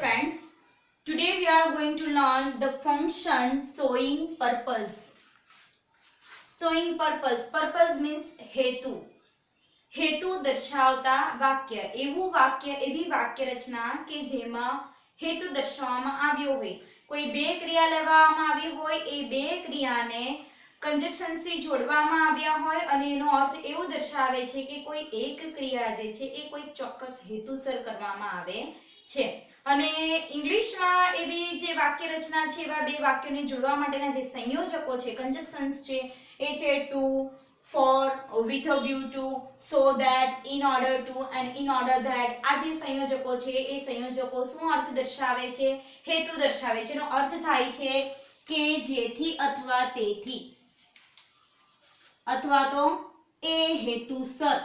friends, today we are going to learn the function showing purpose. Showing purpose. Purpose means हेतु. हेतु दर्शावता वाक्य. એવું વાક્ય એવી વાક્ય રચના કે જેમાં हेतु દર્શાવવામાં આવ્યો હોય. કોઈ બે ક્રિયા લેવામાં આવી હોય એ બે ક્રિયાને કંજક્શન થી જોડવામાં આવ્યા હોય અને એનો અર્થ એવું દર્શાવે છે કે કોઈ એક ક્રિયા જે છે એ કોઈ ચોક્કસ હેતુસર કરવામાં આવે છે. અને ઇંગ્લિશમાં એવી જે વાક્ય રચના છે એવા બે વાક્યોને જોડવા માટેના જે સંયોજકો છે કંજક્શન્સ છે એ છે two, for, with a view to, so that, in order to and in order that. આ જે સંયોજકો છે એ સંયોજકો શું અર્થ દર્શાવે છે? હેતુ દર્શાવે છે. એનો અર્થ થાય છે કે જેથી અથવા તેથી અથવા તો એ હેતુસર.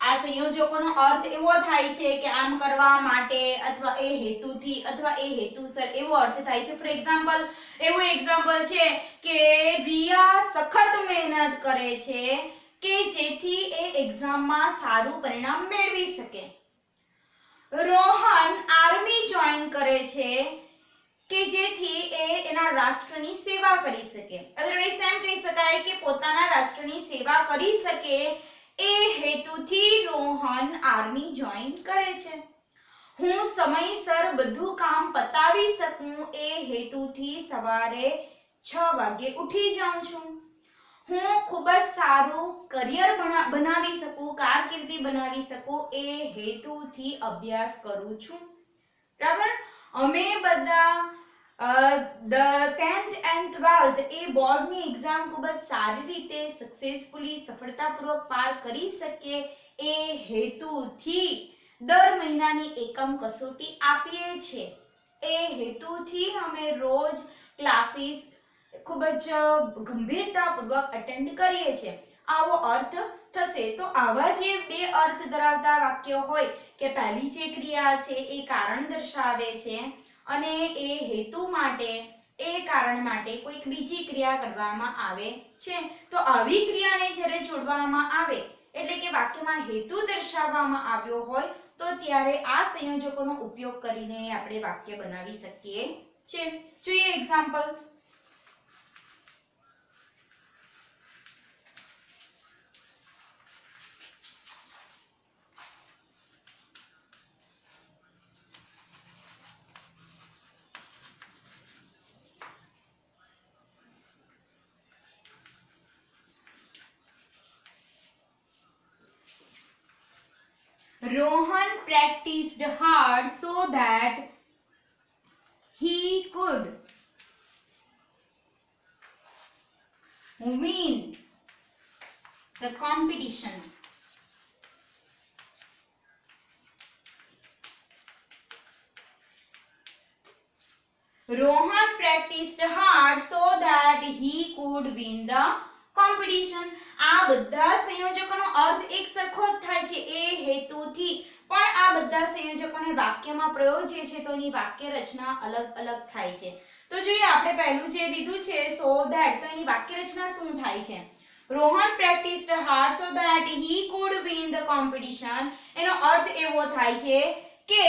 આ સંયોજકોનો અર્થ એવો થાય છે કે આમ કરવા માટે અથવા એ હેતુથી અથવા એ હેતુસર એવો અર્થ થાય છે. ફોર એક્ઝામ્પલ એવું એક્ઝામ્પલ છે કે રિયા સખત મહેનત કરે છે કે જેથી એ એક્ઝામમાં સારું પરિણામ મેળવી શકે. રોહન આર્મી જોઈન કરે છે કે જેથી એ એના રાષ્ટ્રની સેવા કરી શકે. અધરવાઇઝ એમ કહી શકાય કે પોતાના રાષ્ટ્રની સેવા કરી શકે એ હેતુથી રોહન આર્મી જોઈન કરે છે. હું સમયસર બધું કામ પતાવી શકું એ હેતુથી સવારે 6 વાગે ઉઠી જાઉં છું. હું ખૂબ જ સારું કરિયર બનાવી શકું, કારકિર્દી બનાવી શકું એ હેતુથી અભ્યાસ કરું છું. બરાબર? અમે બધા 10th and 12th એ બોર્ડની એક્ઝામ ખૂબ જ સારી રીતે સક્સેસફુલી સફળતાપૂર્વક પાર કરી શકીએ એ હેતુથી દર મહિનાની એકમ કસોટી આપીએ છીએ. એ હેતુથી અમે રોજ ક્લાસીસ ખૂબ જ ગંભીરતાપૂર્વક અટેન્ડ કરીએ છીએ. આવો અર્થ થશે. તો આવા જે બે અર્થ ધરાવતા વાક્યો હોય કે પહેલી જે ક્રિયા છે એ કારણ દર્શાવે છે અને એ હેતુ માટે એ કારણ માટે કોઈક બીજી ક્રિયા કરવામાં આવે છે. તો આવી ક્રિયાને જ્યારે જોડવામાં આવે એટલે કે વાક્યમાં હેતુ દર્શાવવામાં આવ્યો હોય તો ત્યારે આ સંયોજકોનો ઉપયોગ કરીને આપણે વાક્ય બનાવી શકીએ છીએ. જોઈએ example. Rohan practiced hard so that he could win the competition. Rohan practiced hard so that he could win the competition. આ બધા સંયોજકોનો અર્થ એક સરખો જ થાય છે એ હેતુથી, પણ આ બધા સંયોજકોને વાક્યમાં પ્રયોજે છે તો એની વાક્ય રચના અલગ અલગ થાય છે. તો જોઈએ આપણે પહેલું જે લીધું છે so that, તો એની વાક્ય રચના શું થાય છે? Rohan practiced hard so that he could win the competition. એનો અર્થ એવો થાય છે કે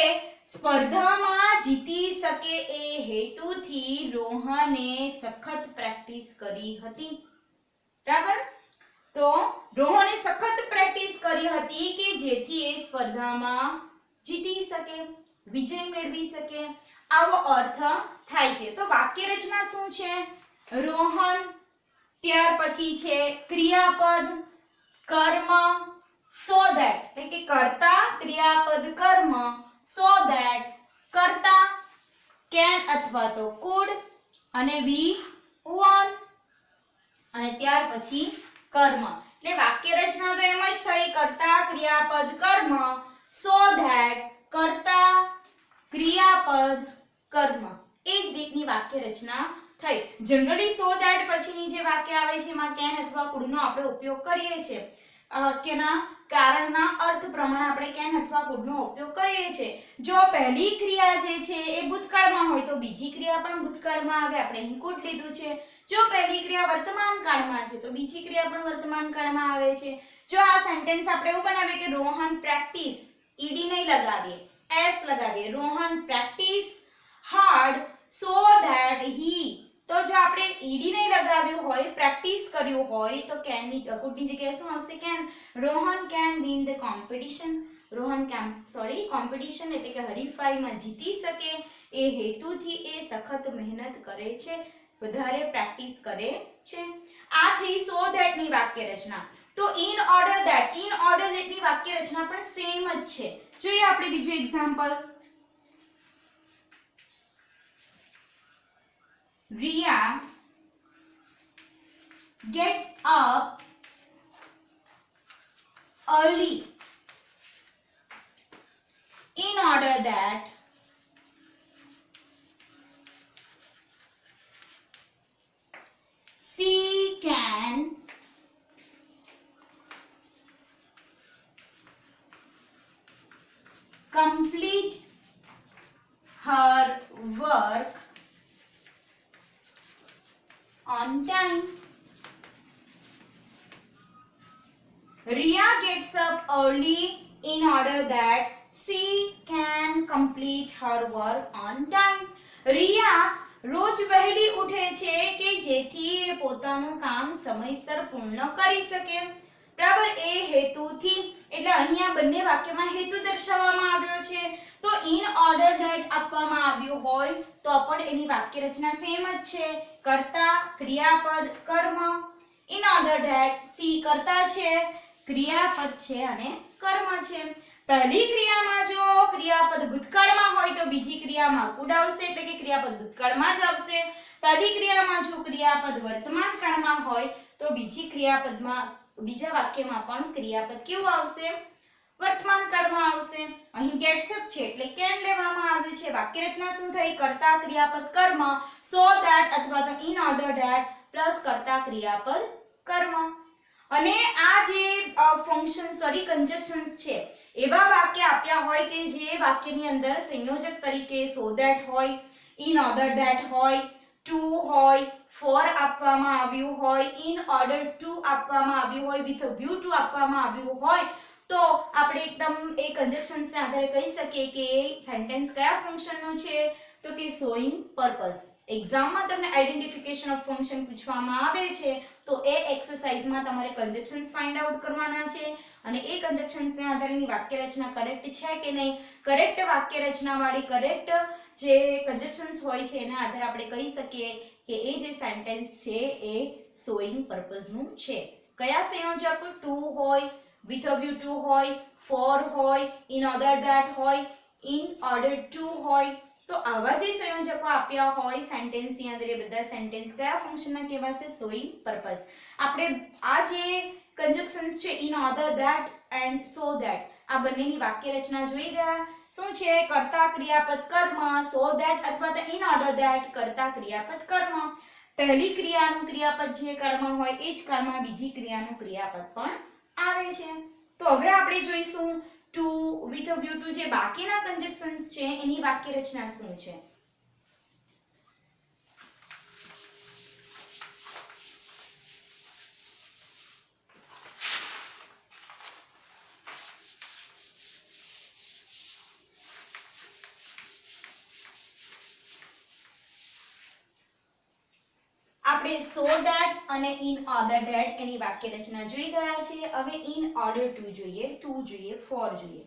સ્પર્ધામાં જીતી શકે એ હેતુથી રોહને સખત પ્રેક્ટિસ કરી હતી. બરાબર? તો રોહને સખત પ્રેક્ટિસ કરી હતી કે જેથી એ સ્પર્ધામાં જીતી શકે, વિજય મેળવી શકે. આવો અર્થ થાય છે. તો વાક્ય રચના શું છે? રોહન, ત્યાર પછી છે ક્રિયાપદ કર્મ so that, એટલે કે કર્તા ક્રિયાપદ કર્મ so that, કર્તા can અથવા તો could અને we won અને ત્યાર પછી કર્મ. એટલે વાક્ય રચના તો એમ જ થઈ કર્તા ક્રિયાપદ કર્મ so that, કર્તા ક્રિયાપદ કર્મ. એ જ રીતની વાક્ય રચના થઈ. જનરલી so that પછીની જે વાક્ય આવે છે એમાં can અથવા could નો આપણે ઉપયોગ કરીએ છીએ. વાક્યના કારણના અર્થ પ્રમાણે આપણે can અથવા could નો ઉપયોગ કરીએ છીએ. જો પહેલી ક્રિયા જે છે એ ભૂતકાળમાં હોય તો બીજી ક્રિયા પણ ભૂતકાળમાં આવે. આપણે અહીં could લીધું છે. જો પહેલી ક્રિયા વર્તમાન કાળમાં છે તો બીજી ક્રિયા પણ વર્તમાન કાળમાં આવે છે. જો આ સેન્ટેન્સ આપણે એવું બનાવીએ કે રોહન પ્રેક્ટિસ ईडी नहीं लगावीए, एस लगावीए. Rohan practice hard so that he. તો જો આપણે ઈડી નહીં લગાવ્યું હોય, પ્રેક્ટિસ કર્યું હોય તો કેન ની કુડની જગ્યાએ શું આવશે? Can. Rohan can win the competition. Rohan competition એટલે કે હરીફાઈમાં જીતી શકે એ હેતુથી એ સખત મહેનત કરે છે, વધારે પ્રેક્ટિસ કરે છે. આ થઈ સો ધેટ ની વાક્ય રચના. તો ઇન ઓર્ડર ધેટ ની વાક્ય રચના પણ સેમ જ છે. જોઈએ આપણે બીજું example. Ria gets up early in order that she can complete her work on time. Ria gets up early in order that she can complete her work on time. Ria રોજ વહેલી ઉઠે છે કે જેથી એ પોતાનું કામ સમયસર પૂર્ણ કરી શકે. બરાબર. એ હેતુથી એટલે અહીંયા બંને વાક્યમાં હેતુ દર્શાવવામાં આવ્યો છે. તો ઇન ઓર્ડર ધેટ આપવામાં આવ્યું હોય તો પણ એની વાક્ય રચના સેમ જ છે. કર્તા, ક્રિયાપદ, કર્મ. ઇન ઓર્ડર ધેટ સી કર્તા છે, ક્રિયાપદ છે અને કર્મ છે. પહેલી ક્રિયામાં જો ક્રિયાપદ ભૂતકાળમાં હોય તો બીજી ક્રિયામાં કુડ આવશે એટલે કે ક્રિયાપદ ભૂતકાળમાં જ આવશે. પહેલી ક્રિયામાં જો ક્રિયાપદ વર્તમાન કાળમાં હોય તો બીજા વાક્યમાં પણ ક્રિયાપદ કેવું આવશે? વર્તમાન કાળમાં આવશે. અહીં ગેટ્સ અપ છે એટલે કેન લેવામાં આવ્યું છે. વાક્ય રચના શું થઈ? કર્તા, ક્રિયાપદ, કર્મ. સો ધેટ અથવા તો ઇન ઓર્ડર ધેટ પ્લસ કર્તા, ક્રિયાપદ, કર્મ. અને આ જે કન્જક્શન્સ છે એવા વાક્ય આપ્યા હોય કે જે વાક્યની અંદર સંયોજક તરીકે સો ધેટ હોય, ઇન ઓર્ડર ધેટ હોય, ટુ હોય, ફોર આપવામાં આવ્યું હોય, ઇન ઓર્ડર ટુ આપવામાં આવ્યું હોય, વિથ વ્યૂ ટુ આપવામાં આવ્યું હોય તો આપણે એકદમ એ કન્જક્શન્સને આધારે કહી શકીએ કે એ સેન્ટેન્સ કયા ફંક્શનનું છે તો કે શોઈંગ પર્પઝ. એક્ઝામમાં તમને આઈડેન્ટિફિકેશન ઓફ ફંક્શન પૂછવામાં આવે છે તો એ એક્સરસાઇઝમાં તમારે કન્જક્શન્સ ફાઇન્ડ આઉટ કરવાના છે અને એ કન્જક્શન્સને આધારેની વાક્ય રચના કરેક્ટ છે કે નહીં, કરેક્ટ વાક્ય રચનાવાળી કરેક્ટ જે કન્જક્શન્સ હોય છે એના આધારે આપણે કહી શકીએ કે એ જે સેન્ટેન્સ છે એ શોઈંગ પર્પઝનું છે. કયા સંયોજક? ટુ હોય, with a view to હોય, for હોય, in order that હોય, in order to હોય. તો આવા જે સંયોજકો આપ્યા હોય સેન્ટેન્સ ની અંદર એ બધા સેન્ટેન્સ કયા ફંક્શનના કહેવાશે? Showing purpose. આપણે આ જે કન્જક્શન્સ છે in order that and so that આ બંનેની વાક્ય રચના જોઈ ગયા. શું છે? કર્તા, ક્રિયાપદ, કર્મ. so that અથવા તો in order that કર્તા, ક્રિયાપદ, કર્મ. પહેલી ક્રિયાનું ક્રિયાપદ જે કાળમાં હોય એ જ કાળમાં બીજી ક્રિયાનું ક્રિયાપદ પણ આવે છે. તો હવે આપણે જોઈશું two, with a view to જે બાકીના કન્જક્શન્સ છે એની વાક્ય રચના શું છે. આપણે સો ધેટ અને ઇન ઓર્ડર ધેટ એની વાક્ય રચના જોઈ ગયા છે. હવે ઇન ઓર્ડર ટુ જોઈએ, ટુ જોઈએ, ફોર જોઈએ.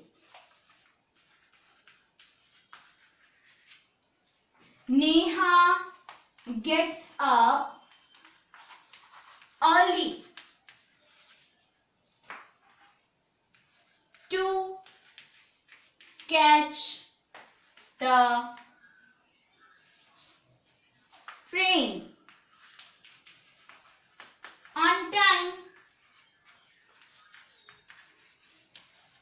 Neha gets up early to catch the train on time.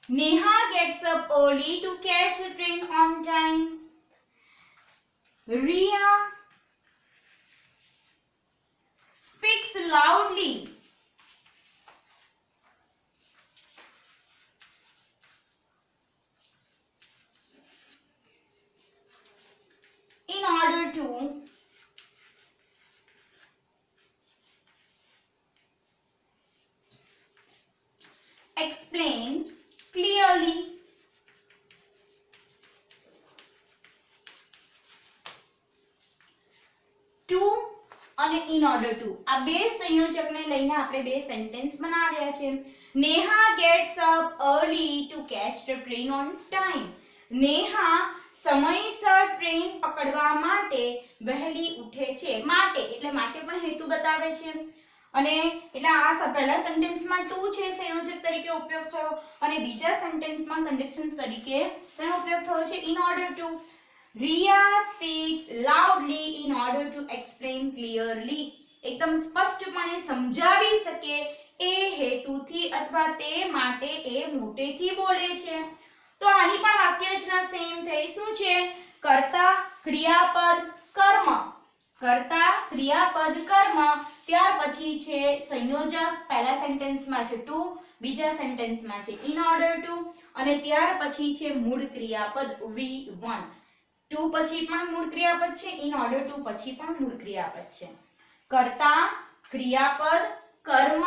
Neha gets up early to catch the train on time. Ria speaks loudly in order to explain clearly. in order to આ બે સંયોજકને લઈને આપણે બે sentence બનાવ્યા છે. Neha gets up early to catch the train on time. Neha સમયસર train પકડવા માટે વહેલી ઉઠે છે. માટે એટલે માટે પણ હેતુ બતાવે છે. અને એટલે આ પહેલા સેન્ટેન્સમાં ટુ છે સંયોજક તરીકે ઉપયોગ થયો અને બીજા સેન્ટેન્સમાં કન્જક્શન તરીકે શેનો ઉપયોગ થયો છે? in order to. Riya speaks loudly in order to explain clearly. એકદમ સ્પષ્ટપણે સમજાવી શકે એ હેતુથી અથવા તે માટે એ મોટેથી બોલે છે. તો આની પણ વાક્ય રચના સેમ થઈ. શું છે? કર્તા ક્રિયાપદ કર્મ. કર્તા ક્રિયાપદ કર્મ, ત્યાર પછી છે સંયોજક. પહેલા સેન્ટેન્સમાં છે ટુ, બીજા સેન્ટેન્સમાં છે in order to અને ત્યાર પછી છે મૂળ ક્રિયાપદ V1. ટુ પછી પણ મૂળ ક્રિયાપદ છે, in order to પછી પણ મૂળ ક્રિયાપદ છે. કર્તા ક્રિયાપદ કર્મ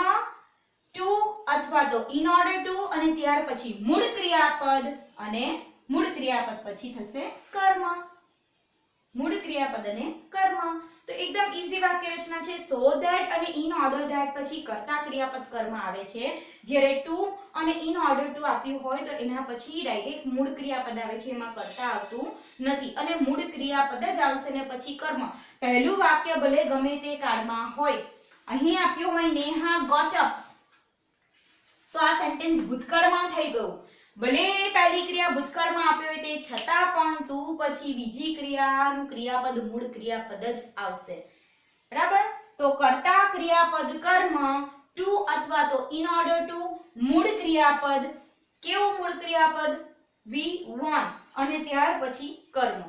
ટુ અથવા તો in order to અને ત્યાર પછી મૂળ ક્રિયાપદ અને મૂળ ક્રિયાપદ પછી થશે કર્મ. મૂળ ક્રિયાપદ અને કર્મ. તો એકદમ ઈઝી વાક્ય રચના છે. so that અને in order that પછી કર્તા ક્રિયાપદ કર્મ આવે છે. જ્યારે ટુ અને in order to આપ્યું હોય તો એના પછી ડાયરેક્ટ મૂળ ક્રિયાપદ આવે છે, એમાં કર્તા આવતું નથી અને મૂળ ક્રિયાપદ જ આવશે ને પછી કર્મ. પહેલું વાક્ય ભલે ગમે તે કાળમાં હોય, અહીં આપ્યું હોય નેહા got up, તો આ સેન્ટેન્સ ભૂતકાળમાં થઈ ગયું. ભલે પહેલી ક્રિયા ભૂતકાળમાં આપી હોય તે છતાં પણ ટુ પછી બીજી ક્રિયાનું ક્રિયાપદ મૂળ ક્રિયાપદ જ આવશે. બરાબર? તો કર્તા ક્રિયાપદ કર્મ ટુ અથવા તો in order to મૂળ ક્રિયાપદ. કેવું મૂળ ક્રિયાપદ? V1 અને ત્યાર પછી કર્મ.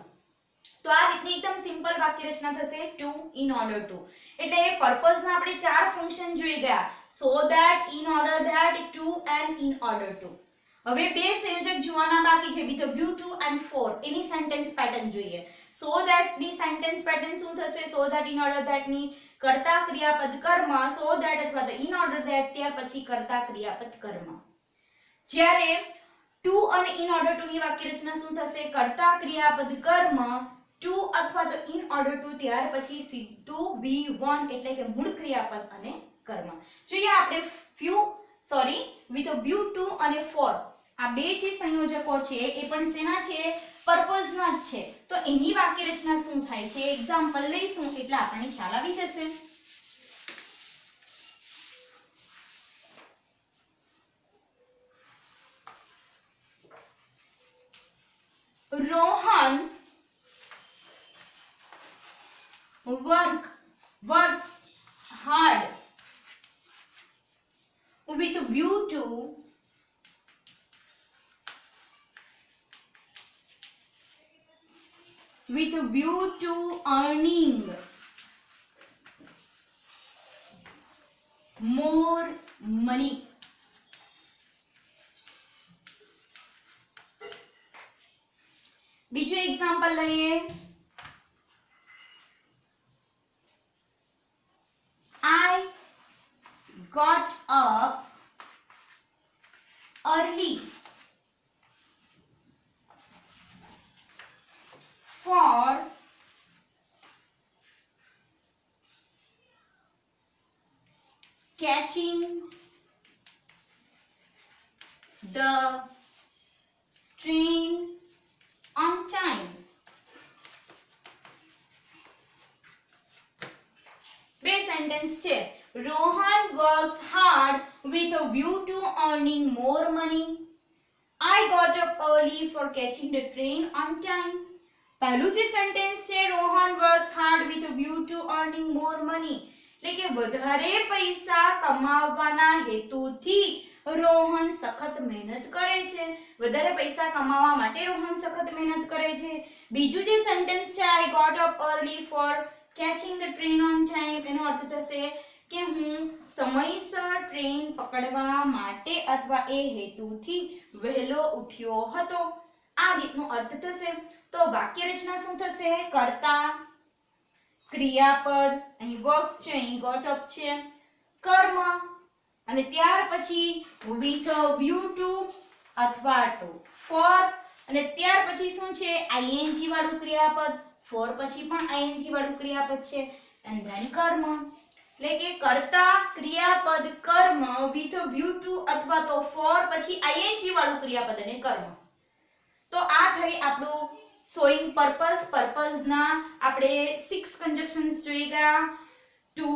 તો આ રીતની એકદમ સિમ્પલ વાક્ય રચના થશે ટુ in order to. એટલે પર્પઝ ના આપણે ચાર ફંક્શન જોઈ ગયા. so that, in order that, to and in order to. હવે બે સંયોજક જોવાના બાકી છે with a view to and for. Any sentence pattern જોઈએ. so that ની સેન્ટેન્સ પેટર્ન શું થશે? so that, in order that ની કર્તા ક્રિયાપદ કર્મ, so that અથવા તો in order that ત્યાર પછી કર્તા ક્રિયાપદ કર્મ. જ્યારે to અને in order to ની વાક્ય રચના શું થશે? કર્તા ક્રિયાપદ કર્મ to અથવા તો in order to ત્યાર પછી સીધું V1 એટલે કે મૂળ ક્રિયાપદ અને કર્મ. જોઈએ આપણે with a view to અને for. આ બે જે સંયોજકો છે એ પણ શેના છે? પર્પઝ ના જ છે. તો એની વાક્ય રચના શું થાય છે? એક્ઝામ્પલ લઈશું એટલે આપણને ખ્યાલ આવી જશે. Rohan works hard with a view to earning more money. બીજું એક્ઝામ્પલ લઈએ. I got up early for catching the train on time. બે સેન્ટેન્સ છે. Rohan works hard with a view to earning more money. I got up early for catching the train on time. પહેલું જે sentence છે Rohan works hard with a view to earning more money, એટલે કે વધારે પૈસા કમાવવાના હેતુથી રોહન સખત મહેનત કરે છે. વધારે પૈસા કમાવા માટે રોહન સખત મહેનત કરે છે. બીજું જે સેન્ટેન્સ છે I got up early for catching the train on time, એનો અર્થ થશે કે હું સમયસર ટ્રેન પકડવા માટે અથવા એ હેતુથી વહેલો ઉઠ્યો હતો. આ રીતનો અર્થ થશે. તો વાક્ય રચના શું થશે? કર્તા ક્રિયાપદ, અહીં વર્ક્સ છે, અહીં ગોટ અપ છે, કર્મ અને ત્યાર પછી with a view to અથવા to for અને ત્યાર પછી શું છે? ing વાળું ક્રિયાપદ. for પછી પણ ing વાળું ક્રિયાપદ છે એન્ડ ધેન કર્મ. એટલે કે કર્તા ક્રિયાપદ કર્મ વિથ વ્યુ ટુ અથવા તો ફોર પછી આઈએનજી વાળું ક્રિયાપદ અને કર્મ. તો આ થઈ આપણું શોઈંગ પર્પઝ. પર્પઝના આપણે 6 કન્જક્શન્સ જોઈ ગયા. To,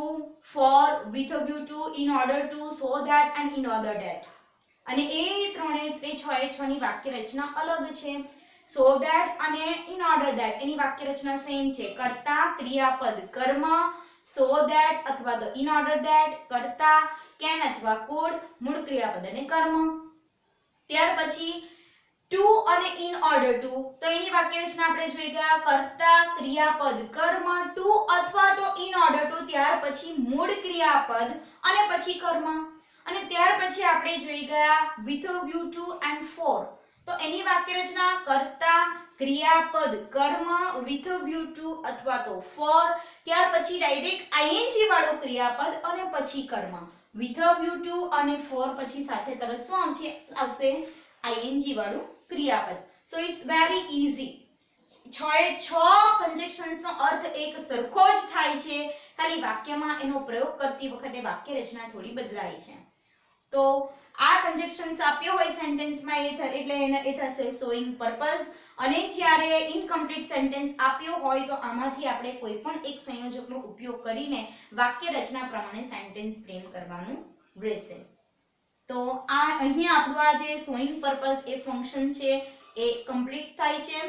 for, with a view to, in order to, so that and in order that. અને એ ત્રણે 6 ની વાક્ય રચના અલગ છે. સો ધેટ અને ઇન ઓર્ડર ધેટ એની વાક્ય રચના સેમ છે. કર્તા ક્રિયાપદ કર્મ, સો ધેટ અથવા તો ઇન ઓર્ડર ધેટ કર્તા, કેન અથવા કુડ મૂળ ક્રિયાપદ અને કર્મ. ત્યાર પછી ટુ અને ઇન ઓર્ડર ટુ, તો એની વાક્ય રચના આપણે જોઈ ગયા. કર્તા ક્રિયાપદ કર્મ, ટુ અથવા તો ઇન ઓર્ડર ટુ, ત્યાર પછી મૂળ ક્રિયાપદ અને પછી કર્મ. અને ત્યાર પછી આપણે જોઈ ગયા with a view to and for, તો એની વાક્ય રચના કર્તા ક્રિયાપદ કર્મ વિથ અ વ્યુ ટુ અથવા તો ફોર, ત્યાર પછી ડાયરેક્ટ આઈએનજી વાળું ક્રિયાપદ અને પછી કર્મ. વિથ અ વ્યુ ટુ અને ફોર પછી સાથે તરત શું આવશે આઈએનજી વાળું ક્રિયાપદ. So it's very easy. 6 conjunctions નો અર્થ એક સરખો જ થાય છે, ખાલી વાક્યમાં એનો પ્રયોગ કરતી વખતે વાક્ય રચના થોડી બદલાય છે. તો આ કન્જક્શન્સ આપ્યો હોય સેન્ટેન્સમાં એટલે એ થશે શોઈંગ પર્પઝ. અને જ્યારે ઇનકમ્પ્લીટ સેન્ટેન્સ આપ્યો હોય તો આમાંથી આપણે કોઈ પણ એક સંયોજકનો ઉપયોગ કરીને વાક્ય રચના પ્રમાણે સેન્ટેન્સ ફ્રેમ કરવાનું રહેશે. તો આ અહીંયા આપણું આ જે શોઈંગ પર્પઝ એ ફંક્શન છે એ કમ્પ્લીટ થાય છે.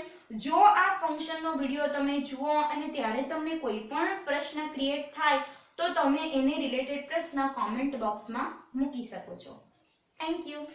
જો આ ફંક્શનનો વિડિયો તમે જુઓ અને ત્યારે તમને કોઈ પણ પ્રશ્ન ક્રિએટ થાય તો તમે એને રિલેટેડ પ્રશ્ન કોમેન્ટ બોક્સમાં મૂકી શકો છો. Thank you.